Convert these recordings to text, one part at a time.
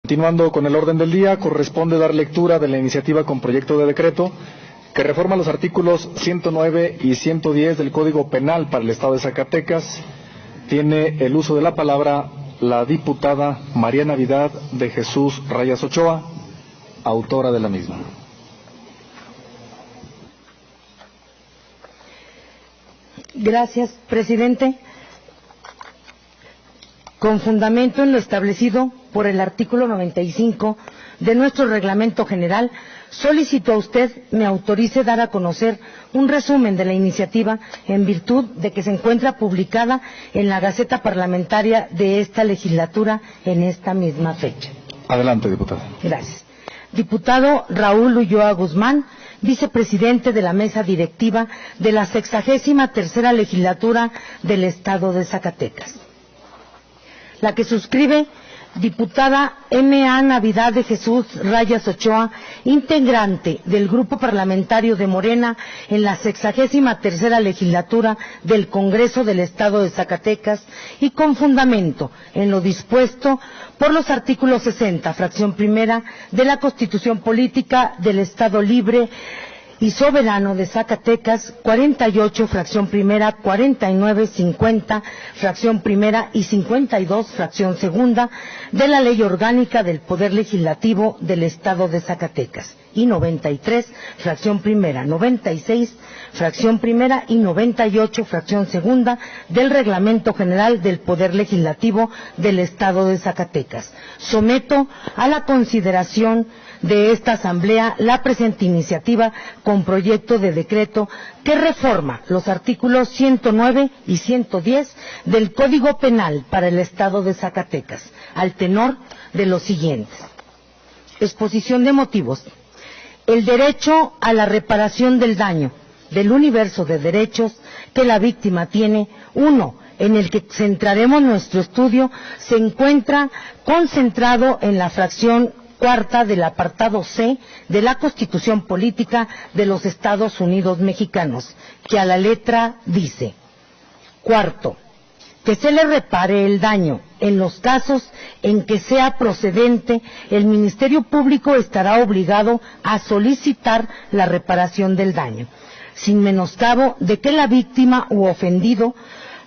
Continuando con el orden del día, corresponde dar lectura de la iniciativa con proyecto de decreto que reforma los artículos 109 y 110 del Código Penal para el Estado de Zacatecas. Tiene el uso de la palabra la diputada María Navidad de Jesús Rayas Ochoa, autora de la misma. Gracias, presidente. Con fundamento en lo establecido por el artículo 95 de nuestro reglamento general, solicito a usted me autorice dar a conocer un resumen de la iniciativa en virtud de que se encuentra publicada en la Gaceta Parlamentaria de esta legislatura en esta misma fecha. Adelante, diputada. Gracias. Diputado Raúl Ulloa Guzmán, vicepresidente de la mesa directiva de la 63ª legislatura del Estado de Zacatecas. La que suscribe diputada M.A. Navidad de Jesús Rayas Ochoa, integrante del Grupo Parlamentario de Morena en la 63ª legislatura del Congreso del Estado de Zacatecas, y con fundamento en lo dispuesto por los artículos 60, fracción primera, de la Constitución Política del Estado Libre y Soberano de Zacatecas, 48, fracción primera, 49, 50, fracción primera y 52, fracción segunda, de la Ley Orgánica del Poder Legislativo del Estado de Zacatecas, y 93, fracción primera, 96, fracción primera y 98, fracción segunda, del Reglamento General del Poder Legislativo del Estado de Zacatecas. Someto a la consideración de esta Asamblea la presente iniciativa con proyecto de decreto que reforma los artículos 109 y 110 del Código Penal para el Estado de Zacatecas, al tenor de los siguientes. Exposición de motivos. El derecho a la reparación del daño del universo de derechos que la víctima tiene, uno, en el que centraremos nuestro estudio, se encuentra concentrado en la fracción cuarta del apartado C de la Constitución Política de los Estados Unidos Mexicanos, que a la letra dice: cuarto, que se le repare el daño. En los casos en que sea procedente, el Ministerio Público estará obligado a solicitar la reparación del daño, sin menoscabo de que la víctima u ofendido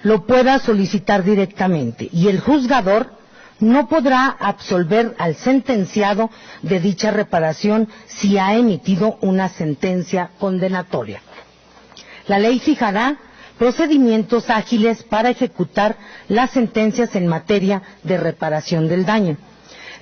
lo pueda solicitar directamente, y el juzgador no podrá absolver al sentenciado de dicha reparación si ha emitido una sentencia condenatoria. La ley fijará procedimientos ágiles para ejecutar las sentencias en materia de reparación del daño.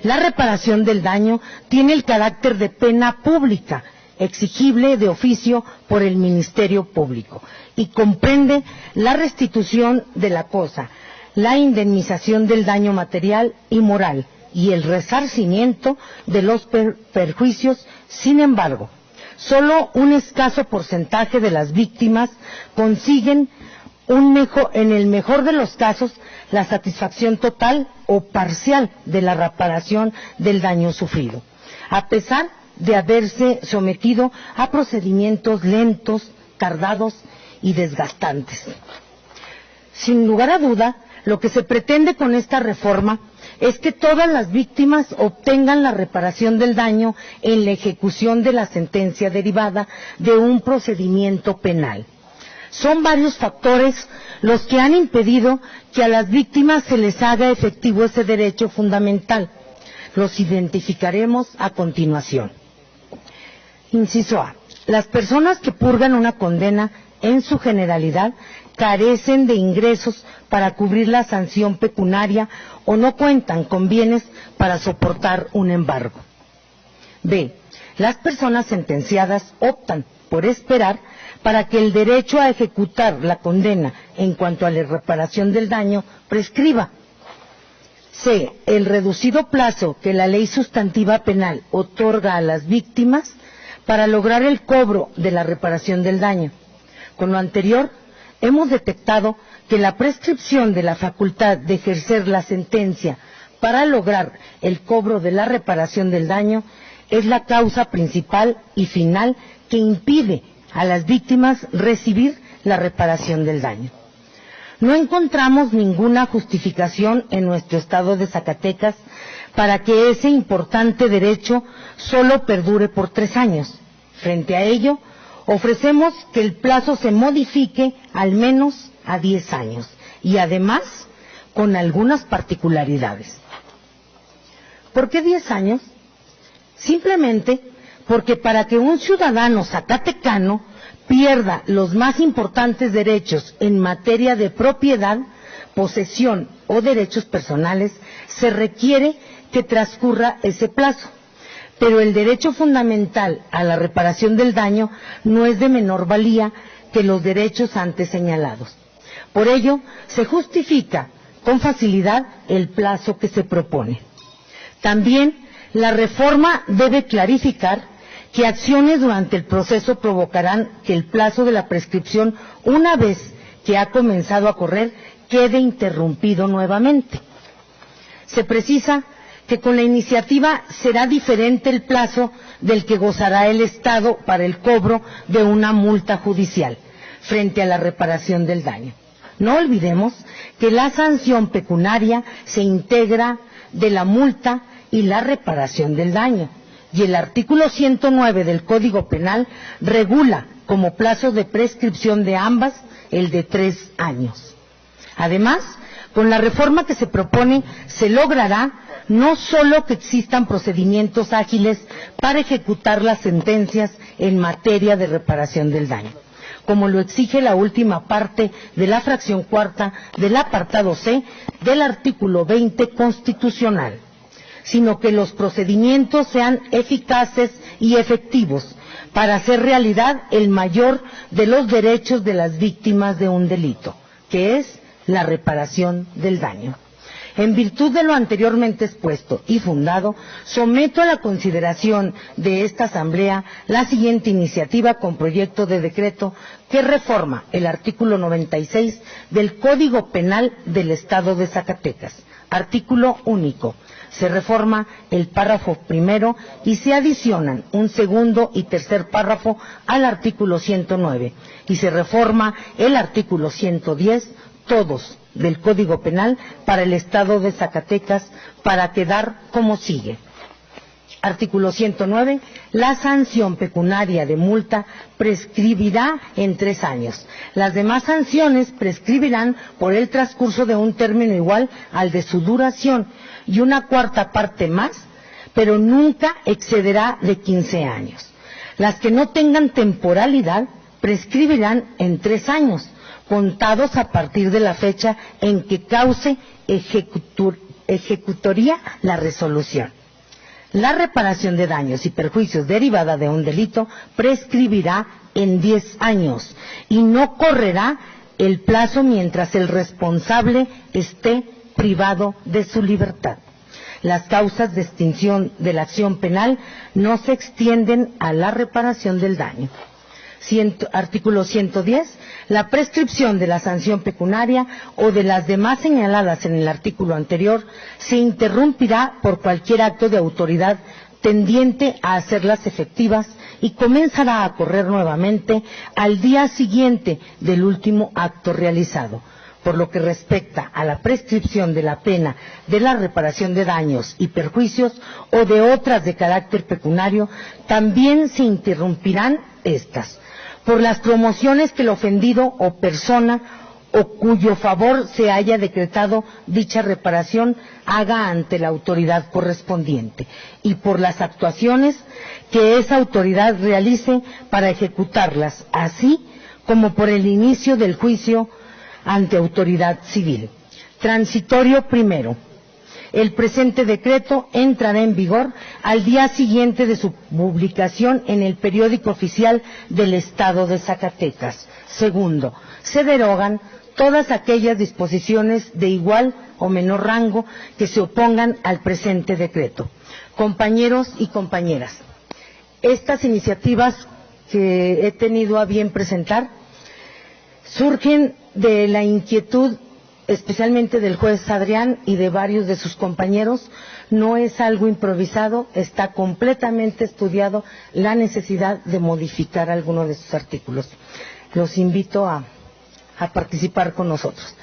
La reparación del daño tiene el carácter de pena pública, exigible de oficio por el Ministerio Público, y comprende la restitución de la cosa, la indemnización del daño material y moral y el resarcimiento de los perjuicios. Sin embargo, solo un escaso porcentaje de las víctimas consiguen en el mejor de los casos, la satisfacción total o parcial de la reparación del daño sufrido, a pesar de haberse sometido a procedimientos lentos, tardados y desgastantes. Sin lugar a duda, lo que se pretende con esta reforma es que todas las víctimas obtengan la reparación del daño en la ejecución de la sentencia derivada de un procedimiento penal. Son varios factores los que han impedido que a las víctimas se les haga efectivo ese derecho fundamental. Los identificaremos a continuación. Inciso A. Las personas que purgan una condena, en su generalidad, carecen de ingresos para cubrir la sanción pecuniaria o no cuentan con bienes para soportar un embargo. B. Las personas sentenciadas optan por esperar para que el derecho a ejecutar la condena en cuanto a la reparación del daño prescriba. C. El reducido plazo que la ley sustantiva penal otorga a las víctimas para lograr el cobro de la reparación del daño. Con lo anterior, hemos detectado que la prescripción de la facultad de ejercer la sentencia para lograr el cobro de la reparación del daño es la causa principal y final que impide a las víctimas recibir la reparación del daño. No encontramos ninguna justificación en nuestro estado de Zacatecas para que ese importante derecho solo perdure por 3 años. Frente a ello, ofrecemos que el plazo se modifique al menos a 10 años y además con algunas particularidades. ¿Por qué 10 años? Simplemente porque para que un ciudadano zacatecano pierda los más importantes derechos en materia de propiedad, posesión o derechos personales, se requiere que transcurra ese plazo. Pero el derecho fundamental a la reparación del daño no es de menor valía que los derechos antes señalados. Por ello, se justifica con facilidad el plazo que se propone. También, la reforma debe clarificar que acciones durante el proceso provocarán que el plazo de la prescripción, una vez que ha comenzado a correr, quede interrumpido nuevamente. Se precisa que con la iniciativa será diferente el plazo del que gozará el Estado para el cobro de una multa judicial frente a la reparación del daño. No olvidemos que la sanción pecuniaria se integra de la multa y la reparación del daño, y el artículo 109 del Código Penal regula como plazo de prescripción de ambas el de 3 años. Además, con la reforma que se propone, se logrará no solo que existan procedimientos ágiles para ejecutar las sentencias en materia de reparación del daño, como lo exige la última parte de la fracción cuarta del apartado C del artículo 20 constitucional, sino que los procedimientos sean eficaces y efectivos para hacer realidad el mayor de los derechos de las víctimas de un delito, que es la reparación del daño. En virtud de lo anteriormente expuesto y fundado, someto a la consideración de esta Asamblea la siguiente iniciativa con proyecto de decreto que reforma el artículo 96 del Código Penal del Estado de Zacatecas. Artículo único. Se reforma el párrafo primero y se adicionan un segundo y tercer párrafo al artículo 109 y se reforma el artículo 110, todos del Código Penal para el Estado de Zacatecas para quedar como sigue. Artículo 109. La sanción pecuniaria de multa prescribirá en 3 años. Las demás sanciones prescribirán por el transcurso de un término igual al de su duración y una cuarta parte más, pero nunca excederá de 15 años. Las que no tengan temporalidad prescribirán en 3 años, contados a partir de la fecha en que cause ejecutoría la resolución. La reparación de daños y perjuicios derivada de un delito prescribirá en 10 años y no correrá el plazo mientras el responsable esté privado de su libertad. Las causas de extinción de la acción penal no se extienden a la reparación del daño. Artículo 110. La prescripción de la sanción pecuniaria o de las demás señaladas en el artículo anterior se interrumpirá por cualquier acto de autoridad tendiente a hacerlas efectivas y comenzará a correr nuevamente al día siguiente del último acto realizado. Por lo que respecta a la prescripción de la pena de la reparación de daños y perjuicios o de otras de carácter pecuniario, también se interrumpirán estas por las promociones que el ofendido o persona o cuyo favor se haya decretado dicha reparación haga ante la autoridad correspondiente y por las actuaciones que esa autoridad realice para ejecutarlas, así como por el inicio del juicio ante autoridad civil. Transitorio primero. El presente decreto entrará en vigor al día siguiente de su publicación en el periódico oficial del Estado de Zacatecas. Segundo, se derogan todas aquellas disposiciones de igual o menor rango que se opongan al presente decreto. Compañeros y compañeras, estas iniciativas que he tenido a bien presentar surgen de la inquietud especialmente del juez Adrián y de varios de sus compañeros. No es algo improvisado, está completamente estudiado la necesidad de modificar alguno de sus artículos. Los invito a participar con nosotros.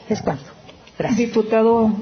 Es cuanto. Gracias. Diputado